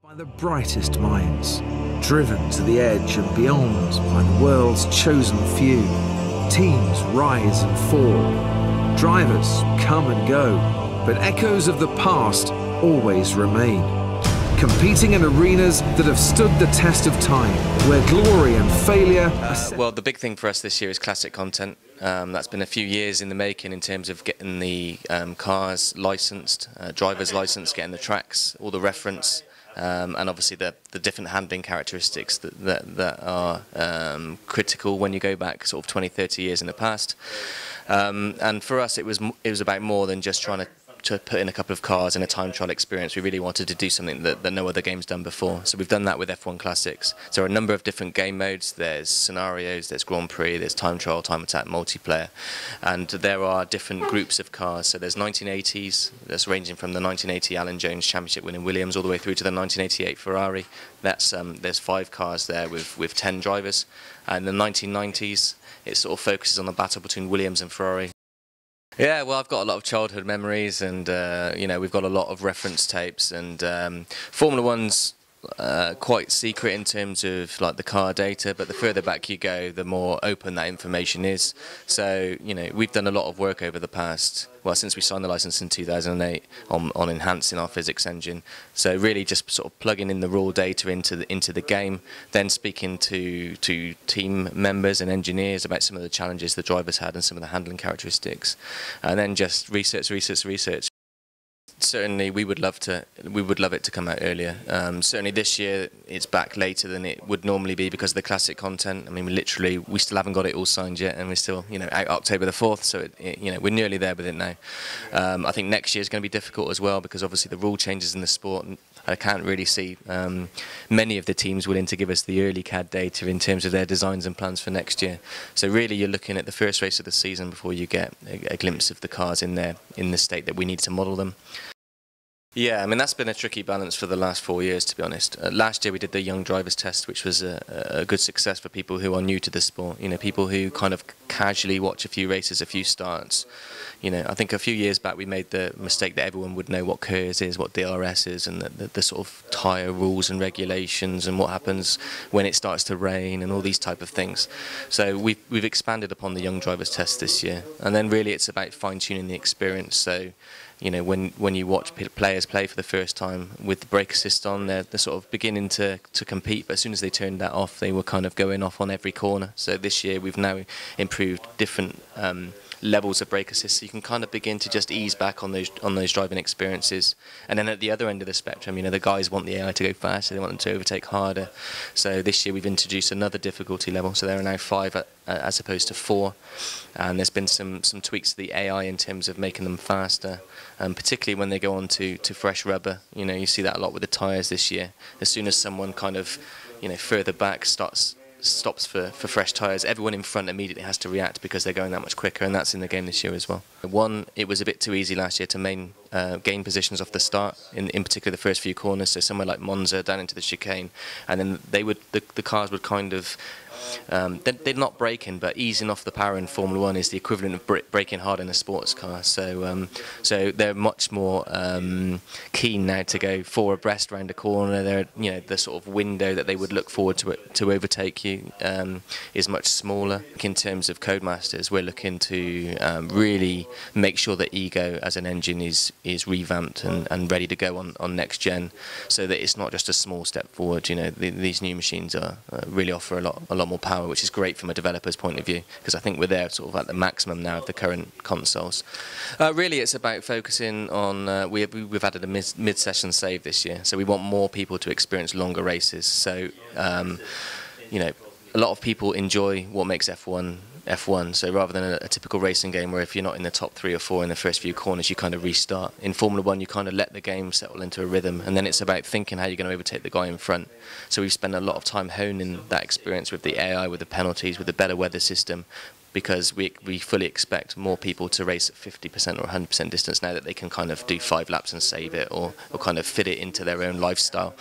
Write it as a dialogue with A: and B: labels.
A: By the brightest minds, driven to the edge and beyond by the world's chosen few, teams rise and fall, drivers come and go, but echoes of the past always remain. Competing in arenas that have stood the test of time, where glory and failure
B: well, the big thing for us this year is classic content. That's been a few years in the making in terms of getting the cars licensed, drivers licensed, getting the tracks, all the reference, and obviously the different handling characteristics that are critical when you go back sort of 20, 30 years in the past. And for us, it was about more than just trying to put in a couple of cars in a time trial experience. We really wanted to do something that no other game's done before. So we've done that with F1 Classics. So there are a number of different game modes. There's scenarios, there's Grand Prix, there's time trial, time attack, multiplayer. And there are different groups of cars. So there's 1980s, that's ranging from the 1980 Alan Jones Championship winning Williams all the way through to the 1988 Ferrari. That's there's 5 cars there with 10 drivers. And the 1990s, it sort of focuses on the battle between Williams and Ferrari. Yeah, well, I've got a lot of childhood memories, and you know, we've got a lot of reference tapes, and Formula One's quite secret in terms of like the car data, but the further back you go, the more open that information is. So, you know, we've done a lot of work over the past, well, since we signed the license in 2008 on enhancing our physics engine. So really just sort of plugging in the raw data into the game, then speaking to team members and engineers about some of the challenges the drivers had and some of the handling characteristics, and then just research. Certainly, we would love it to come out earlier. Certainly this year, it's back later than it would normally be because of the classic content. I mean, we still haven't got it all signed yet, and we're still, you know, out October the 4th. So, you know, we're nearly there with it now. I think next year is going to be difficult as well because obviously the rule changes in the sport. And I can't really see many of the teams willing to give us the early CAD data in terms of their designs and plans for next year. So really, you're looking at the first race of the season before you get a glimpse of the cars in the state that we need to model them. Yeah, I mean, that's been a tricky balance for the last 4 years, to be honest. Last year we did the young drivers test, which was a good success for people who are new to the sport, you know, people who kind of casually watch a few races, a few starts. You know, I think a few years back we made the mistake that everyone would know what KERS is, what DRS is, and the sort of tyre rules and regulations and what happens when it starts to rain and all these type of things. So we've expanded upon the young drivers test this year, and then really it's about fine-tuning the experience. So, you know, when you watch players play for the first time with the brake assist on, they're sort of beginning to compete, but as soon as they turned that off, they were kind of going off on every corner. So this year we've now improved different levels of brake assist, so you can kind of begin to just ease back on those driving experiences. And then at the other end of the spectrum, you know, the guys want the AI to go faster, they want them to overtake harder. So this year we've introduced another difficulty level, so there are now 5 as opposed to 4, and there's been some tweaks to the AI in terms of making them faster, particularly when they go on to fresh rubber. You know, you see that a lot with the tyres this year. As soon as someone kind of, you know, further back stops for fresh tyres, everyone in front immediately has to react because they're going that much quicker, and that's in the game this year as well. One, it was a bit too easy last year to gain positions off the start, in particular the first few corners, so somewhere like Monza down into the chicane, and then the cars would kind of, they're not braking, but easing off the power in Formula One is the equivalent of braking hard in a sports car. So they're much more keen now to go 4 abreast around a corner. They're, you know, the sort of window that they would look forward to overtake you is much smaller. In terms of Codemasters, we're looking to really make sure that Ego as an engine is revamped and ready to go on next gen, so that it's not just a small step forward. You know, these new machines really offer a lot more power, which is great from a developer's point of view, because I think we're there sort of at the maximum now of the current consoles. Really, it's about focusing on, we've added a mid-session save this year, so we want more people to experience longer races. So, you know, a lot of people enjoy what makes F1, so rather than a typical racing game where if you're not in the top 3 or 4 in the first few corners, you kind of restart. In Formula One, you kind of let the game settle into a rhythm, and then it's about thinking how you're going to overtake the guy in front. So we've spent a lot of time honing that experience with the AI, with the penalties, with the better weather system, because we fully expect more people to race at 50% or 100% distance now that they can kind of do 5 laps and save it, or kind of fit it into their own lifestyle.